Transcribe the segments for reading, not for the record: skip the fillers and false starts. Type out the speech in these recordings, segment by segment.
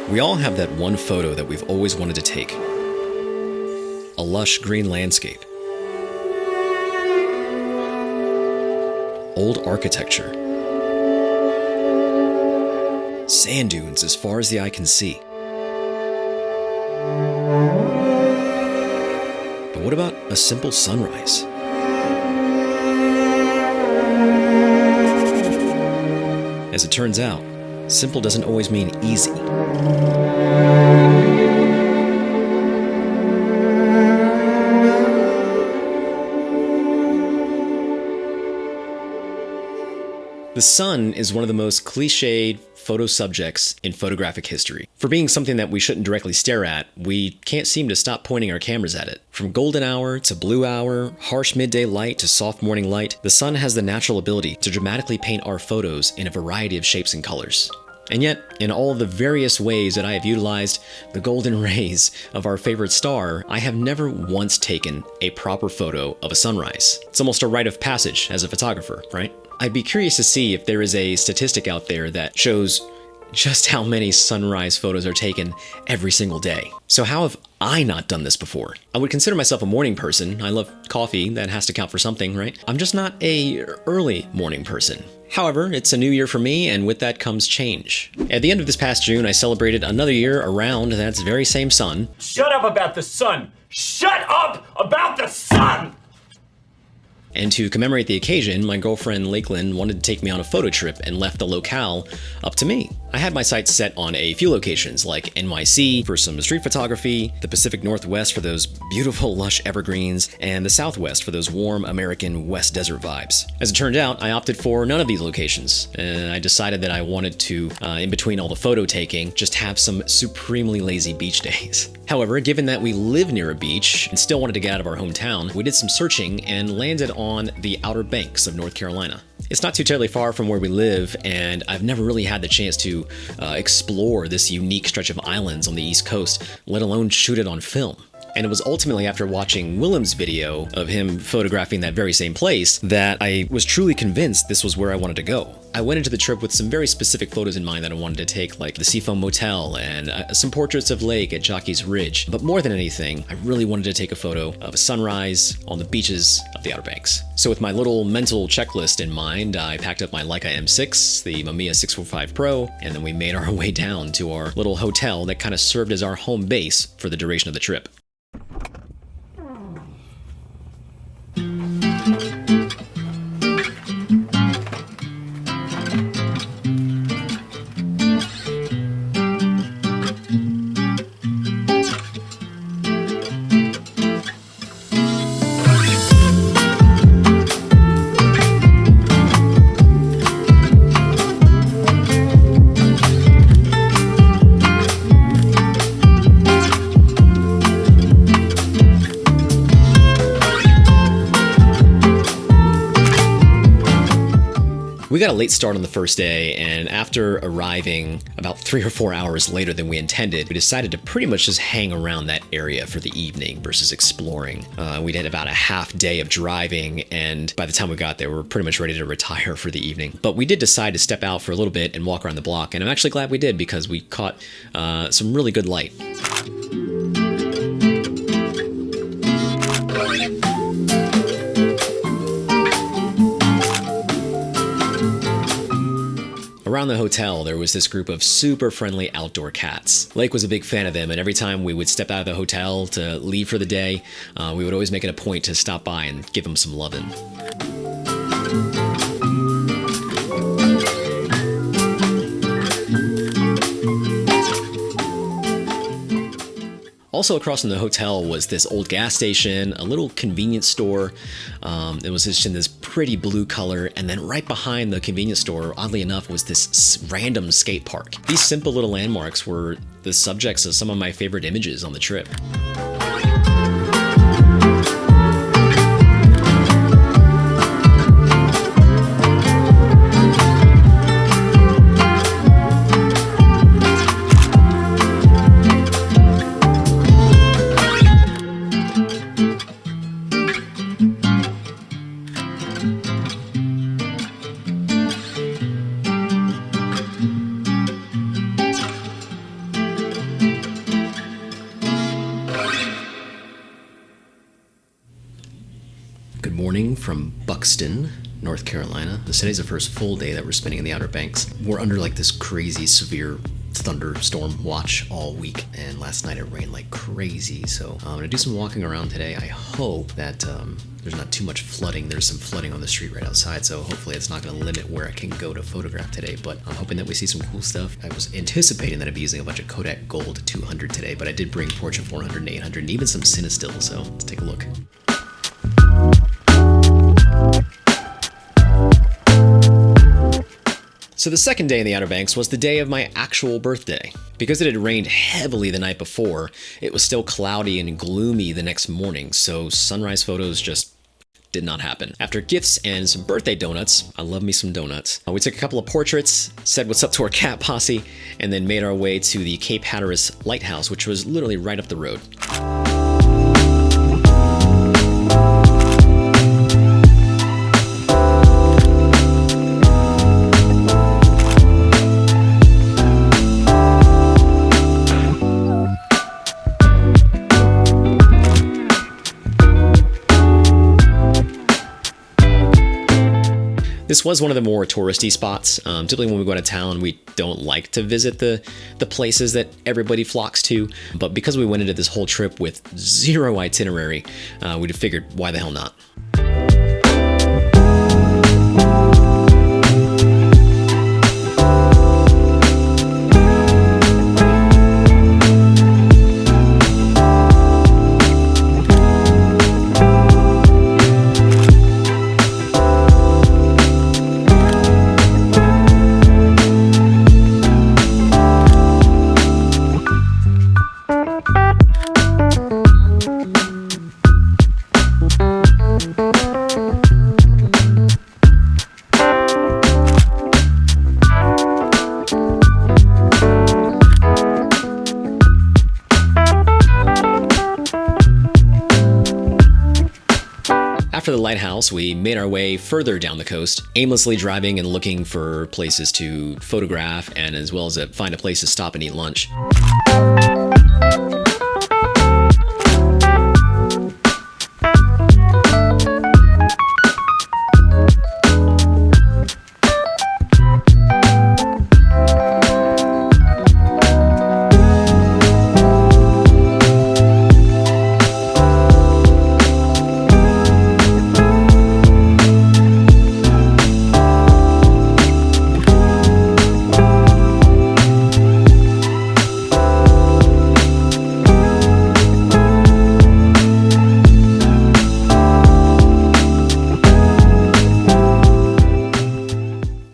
We all have that one photo that we've always wanted to take. A lush green landscape. Old architecture. Sand dunes as far as the eye can see. But what about a simple sunrise? As it turns out, simple doesn't always mean easy. The sun is one of the most cliched photo subjects in photographic history. For being something that we shouldn't directly stare at, we can't seem to stop pointing our cameras at it. From golden hour to blue hour, harsh midday light to soft morning light, the sun has the natural ability to dramatically paint our photos in a variety of shapes and colors. And yet, in all the various ways that I have utilized the golden rays of our favorite star, I have never once taken a proper photo of a sunrise. It's almost a rite of passage as a photographer, right? I'd be curious to see if there is a statistic out there that shows just how many sunrise photos are taken every single day. So how have I not done this before? I would consider myself a morning person. I love coffee. That has to count for something, right? I'm just not a early morning person. However, it's a new year for me, and with that comes change. At the end of this past June, I celebrated another year around that very same sun. Shut up about the sun! Shut up about the sun! And to commemorate the occasion, my girlfriend Lakeland wanted to take me on a photo trip and left the locale up to me. I had my sights set on a few locations like NYC for some street photography, the Pacific Northwest for those beautiful lush evergreens, and the Southwest for those warm American West Desert vibes. As it turned out, I opted for none of these locations, and I decided that I wanted to, in between all the photo taking, just have some supremely lazy beach days. However, given that we live near a beach and still wanted to get out of our hometown, we did some searching and landed on the Outer Banks of North Carolina. It's not too terribly far from where we live, and I've never really had the chance to explore this unique stretch of islands on the East Coast, let alone shoot it on film. And it was ultimately after watching Willem's video of him photographing that very same place that I was truly convinced this was where I wanted to go. I went into the trip with some very specific photos in mind that I wanted to take, like the Seafoam Motel and some portraits of Lake at Jockey's Ridge. But more than anything, I really wanted to take a photo of a sunrise on the beaches of the Outer Banks. So with my little mental checklist in mind, I packed up my Leica M6, the Mamiya 645 Pro, and then we made our way down to our little hotel that kind of served as our home base for the duration of the trip. We got a late start on the first day, and after arriving about 3 or 4 hours later than we intended, we decided to pretty much just hang around that area for the evening versus exploring. We did about a half day of driving, and by the time we got there, we were pretty much ready to retire for the evening. But we did decide to step out for a little bit and walk around the block, and I'm actually glad we did because we caught some really good light. Around the hotel, there was this group of super friendly outdoor cats. Lake was a big fan of them, and every time we would step out of the hotel to leave for the day, we would always make it a point to stop by and give them some lovin'. Also across from the hotel was this old gas station, a little convenience store. It was just in this pretty blue color, and then right behind the convenience store, oddly enough, was this random skate park. These simple little landmarks were the subjects of some of my favorite images on the trip. from Buxton, North Carolina. Today's the first full day that we're spending in the Outer Banks. We're under like this crazy severe thunderstorm watch all week, and last night it rained like crazy. So I'm gonna do some walking around today. I hope that there's not too much flooding. There's some flooding on the street right outside, so hopefully it's not gonna limit where I can go to photograph today, but I'm hoping that we see some cool stuff. I was anticipating that I'd be using a bunch of Kodak Gold 200 today, but I did bring Portrait 400 and 800 and even some Cinestills, so let's take a look. So the second day in the Outer Banks was the day of my actual birthday. Because it had rained heavily the night before, it was still cloudy and gloomy the next morning, so sunrise photos just did not happen. After gifts and some birthday donuts, I love me some donuts, we took a couple of portraits, said what's up to our cat posse, and then made our way to the Cape Hatteras lighthouse, which was literally right up the road. This was one of the more touristy spots. Typically when we go out of town, we don't like to visit the places that everybody flocks to. But because we went into this whole trip with zero itinerary, we'd have figured, why the hell not? After the lighthouse, we made our way further down the coast, aimlessly driving and looking for places to photograph and as well as find a place to stop and eat lunch.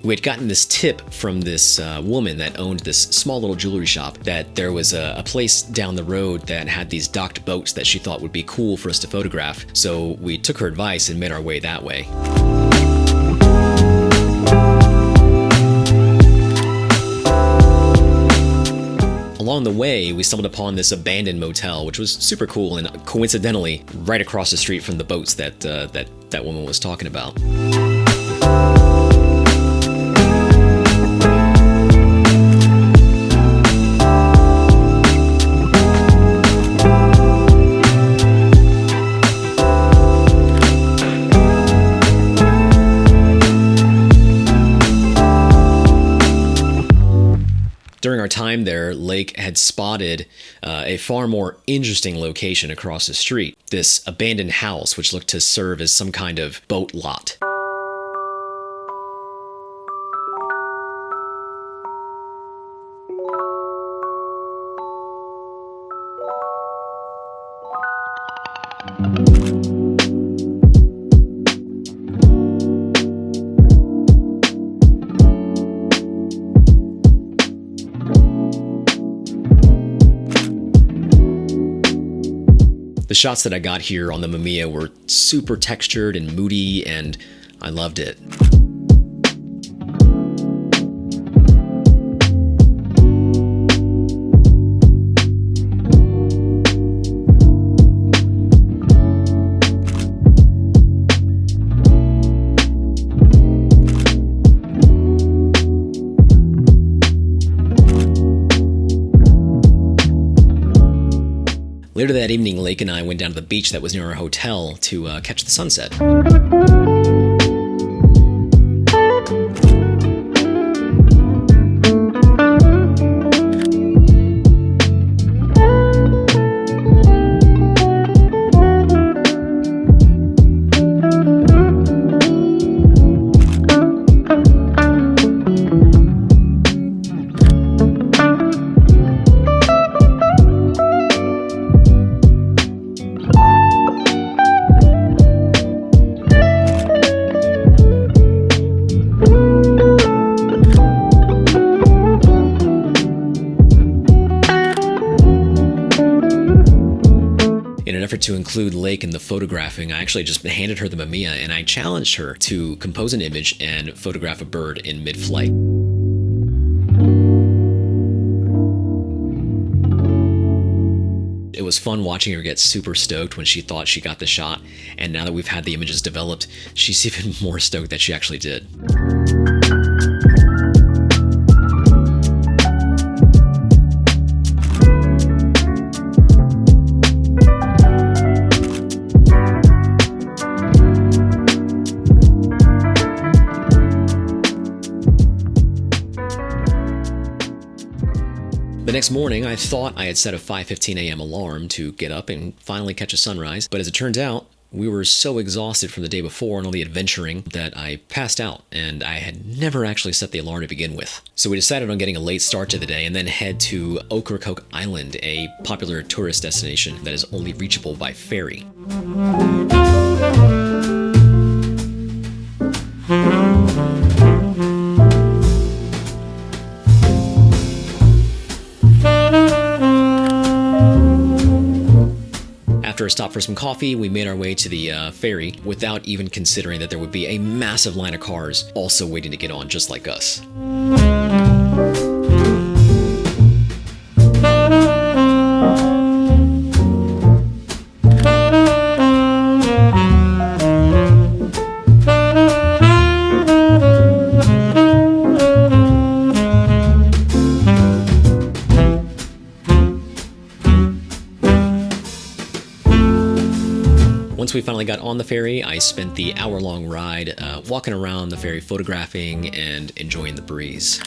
We had gotten this tip from this woman that owned this small little jewelry shop that there was a place down the road that had these docked boats that she thought would be cool for us to photograph. So we took her advice and made our way that way. Along the way, we stumbled upon this abandoned motel, which was super cool and coincidentally right across the street from the boats that that woman was talking about. During our time there, Lake had spotted a far more interesting location across the street, this abandoned house which looked to serve as some kind of boat lot. The shots that I got here on the Mamiya were super textured and moody, and I loved it. Later that evening, Lake and I went down to the beach that was near our hotel to catch the sunset. effort to include Lake in the photographing, I actually just handed her the Mamiya and I challenged her to compose an image and photograph a bird in mid-flight. It was fun watching her get super stoked when she thought she got the shot, and now that we've had the images developed, she's even more stoked that she actually did. The next morning, I thought I had set a 5:15 a.m. alarm to get up and finally catch a sunrise, but as it turns out, we were so exhausted from the day before and all the adventuring that I passed out, and I had never actually set the alarm to begin with. So we decided on getting a late start to the day and then head to Ocracoke Island, a popular tourist destination that is only reachable by ferry. After a stop for some coffee, we made our way to the ferry without even considering that there would be a massive line of cars also waiting to get on just like us. Once we finally got on the ferry, I spent the hour-long ride walking around the ferry, photographing and enjoying the breeze.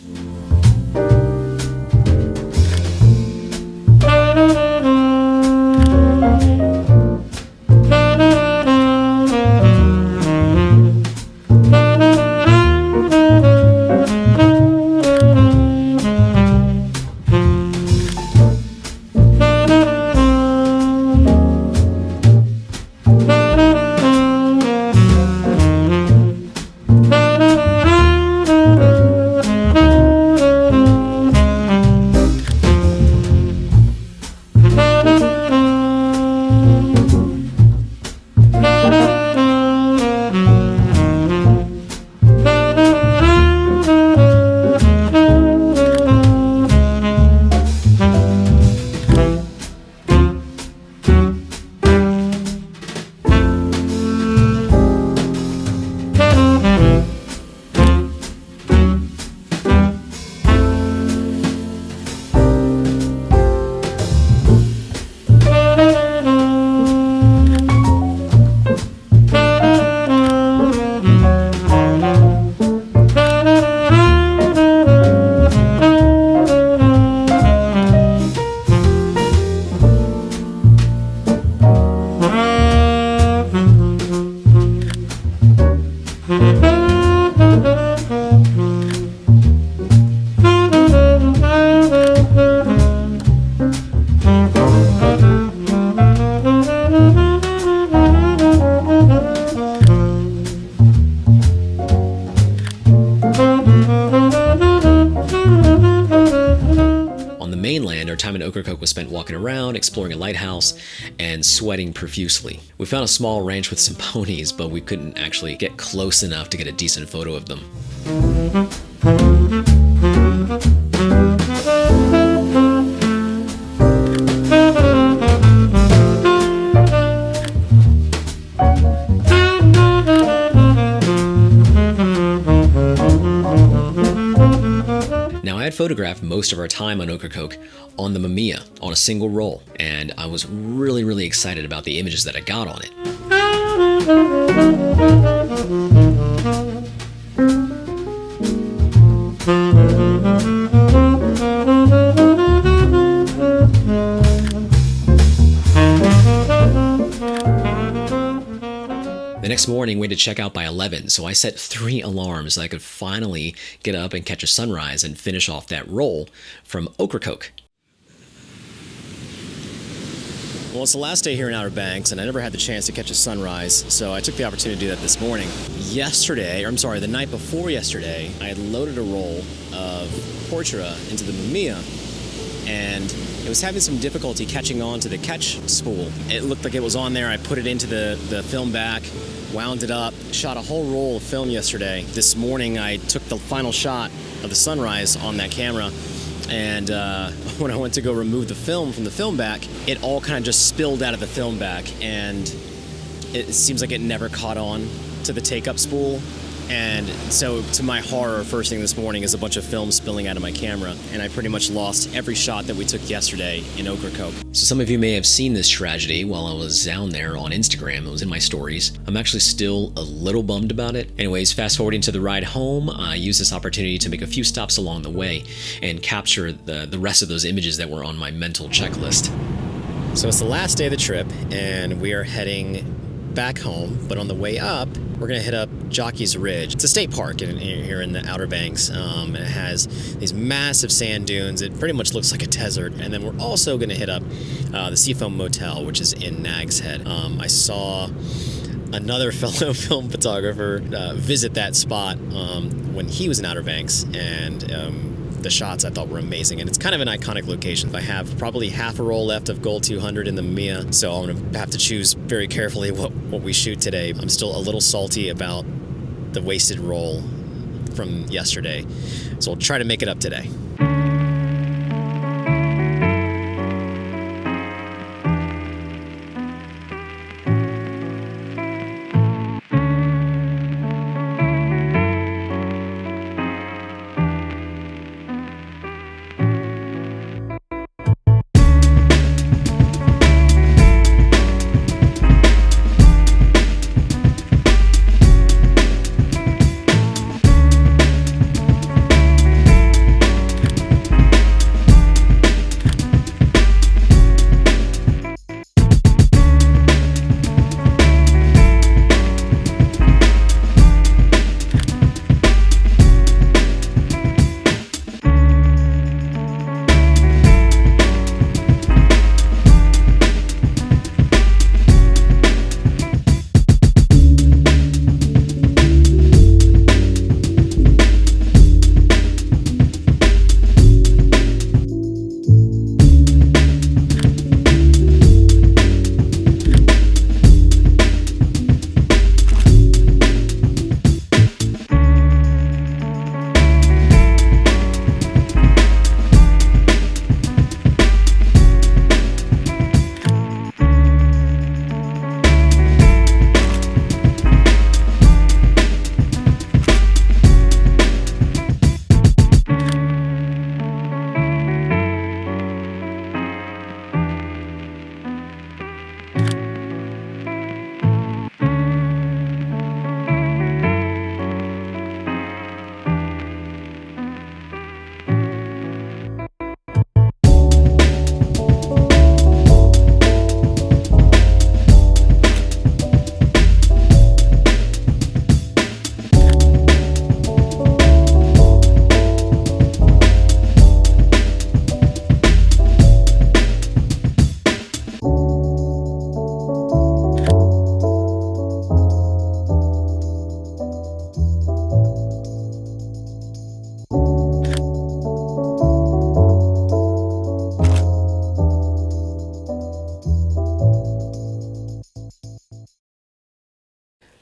Our time in Ocracoke was spent walking around, exploring a lighthouse, and sweating profusely. We found a small ranch with some ponies, but we couldn't actually get close enough to get a decent photo of them. Now, I had photographed most of our time on Ocracoke on the Mamiya on a single roll, and I was really excited about the images that I got on it. The next morning, we had to check out by 11, so I set 3 alarms so I could finally get up and catch a sunrise and finish off that roll from Ocracoke. Well, it's the last day here in Outer Banks, and I never had the chance to catch a sunrise, so I took the opportunity to do that this morning. The night before yesterday, I had loaded a roll of portrait into the Mamiya, and it was having some difficulty catching on to the catch spool. It looked like it was on there. I put it into the film back, wound it up, shot a whole roll of film yesterday. This morning I took the final shot of the sunrise on that camera, and when I went to go remove the film from the film back, it all kind of just spilled out of the film back, and it seems like it never caught on to the take-up spool. And so, to my horror, first thing this morning is a bunch of film spilling out of my camera, and I pretty much lost every shot that we took yesterday in Ocracoke. So some of you may have seen this tragedy while I was down there on Instagram. It was in my stories. I'm actually still a little bummed about it. Anyways, fast forwarding to the ride home, I used this opportunity to make a few stops along the way and capture the rest of those images that were on my mental checklist. So it's the last day of the trip, and we are heading back home, but on the way up, we're gonna hit up Jockey's Ridge. It's a state park here in the Outer Banks. And it has these massive sand dunes. It pretty much looks like a desert. And then we're also gonna hit up the Seafoam Motel, which is in Nag's Head. I saw another fellow film photographer visit that spot when he was in Outer Banks, and the shots I thought were amazing, and it's kind of an iconic location. I have probably half a roll left of Gold 200 in the Mamiya, so I'm gonna have to choose very carefully what we shoot today. I'm still a little salty about the wasted roll from yesterday, so we'll try to make it up today.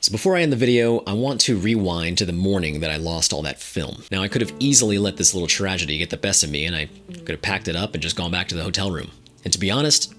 So before I end the video, I want to rewind to the morning that I lost all that film. Now, I could have easily let this little tragedy get the best of me, and I could have packed it up and just gone back to the hotel room. And to be honest,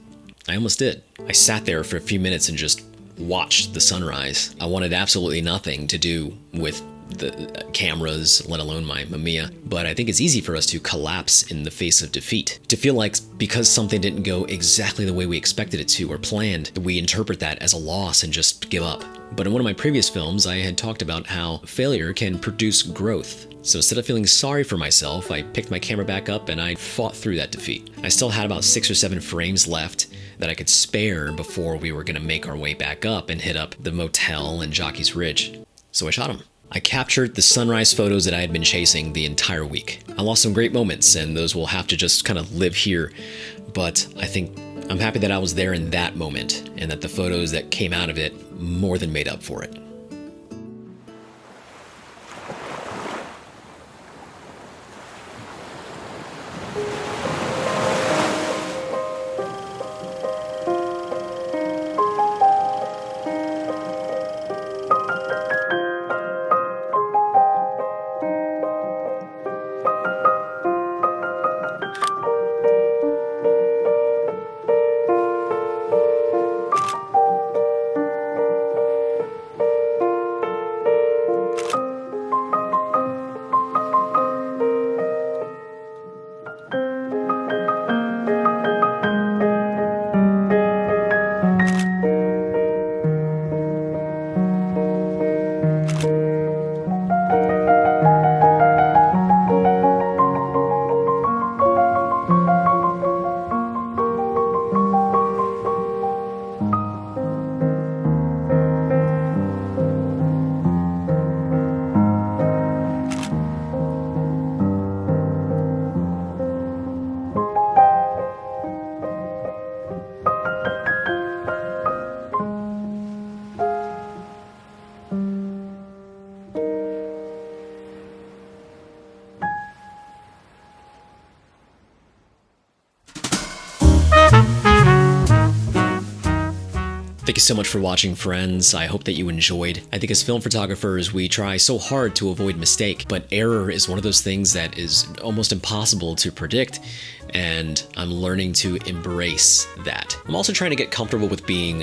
I almost did. I sat there for a few minutes and just watched the sunrise. I wanted absolutely nothing to do with the cameras, let alone my Mamiya. But I think it's easy for us to collapse in the face of defeat. To feel like because something didn't go exactly the way we expected it to or planned, we interpret that as a loss and just give up. But in one of my previous films, I had talked about how failure can produce growth. So instead of feeling sorry for myself, I picked my camera back up and I fought through that defeat. I still had about 6 or 7 frames left that I could spare before we were going to make our way back up and hit up the motel and Jockey's Ridge. So I shot them. I captured the sunrise photos that I had been chasing the entire week. I lost some great moments, and those will have to just kind of live here, but I think I'm happy that I was there in that moment, and that the photos that came out of it more than made up for it. Thank you so much for watching, friends. I hope that you enjoyed. I think as film photographers, we try so hard to avoid mistake, but error is one of those things that is almost impossible to predict, and I'm learning to embrace that. I'm also trying to get comfortable with being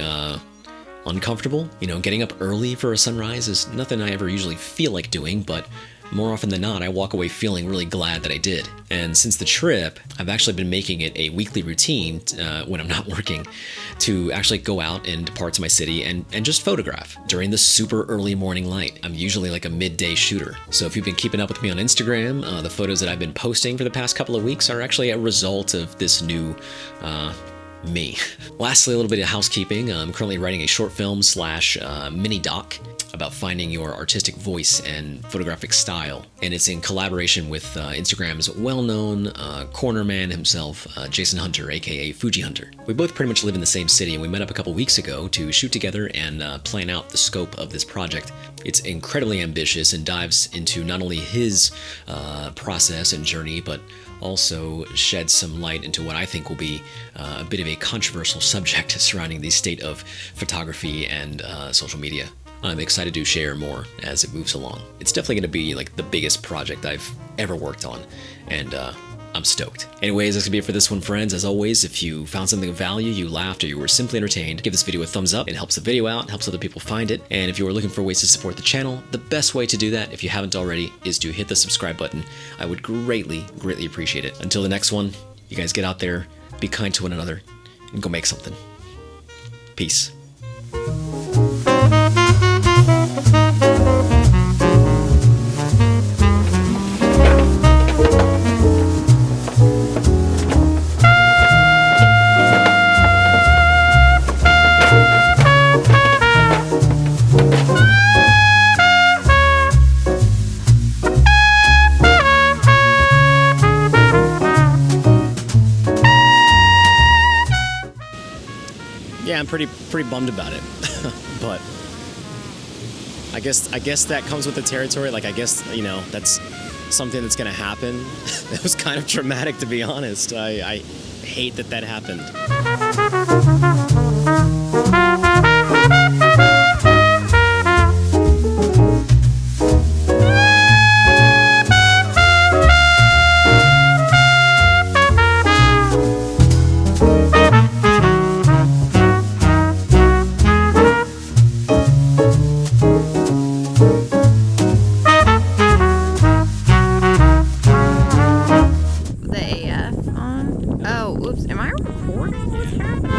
uncomfortable. You know, getting up early for a sunrise is nothing I ever usually feel like doing, but more often than not, I walk away feeling really glad that I did. And since the trip, I've actually been making it a weekly routine when I'm not working to actually go out into parts of my city and just photograph during the super early morning light. I'm usually like a midday shooter. So if you've been keeping up with me on Instagram, the photos that I've been posting for the past couple of weeks are actually a result of this new me. Lastly, a little bit of housekeeping. I'm currently writing a short film slash mini doc about finding your artistic voice and photographic style. And it's in collaboration with Instagram's well-known corner man himself, Jason Hunter, aka Fuji Hunter. We both pretty much live in the same city, and we met up a couple weeks ago to shoot together and plan out the scope of this project. It's incredibly ambitious and dives into not only his process and journey, but also sheds some light into what I think will be a bit of a controversial subject surrounding the state of photography and social media. I'm excited to share more as it moves along. It's definitely going to be like the biggest project I've ever worked on, and I'm stoked. Anyways, that's going to be it for this one, friends. As always, if you found something of value, you laughed, or you were simply entertained, give this video a thumbs up. It helps the video out, helps other people find it. And if you are looking for ways to support the channel, the best way to do that, if you haven't already, is to hit the subscribe button. I would greatly, greatly appreciate it. Until the next one, you guys get out there, be kind to one another, and go make something. Peace. Yeah, I'm pretty bummed about it, but I guess that comes with the territory. Like, I guess, you know, that's something that's gonna happen. It was kind of traumatic, to be honest. I hate that happened. The AF on? Oh, oops. Am I recording?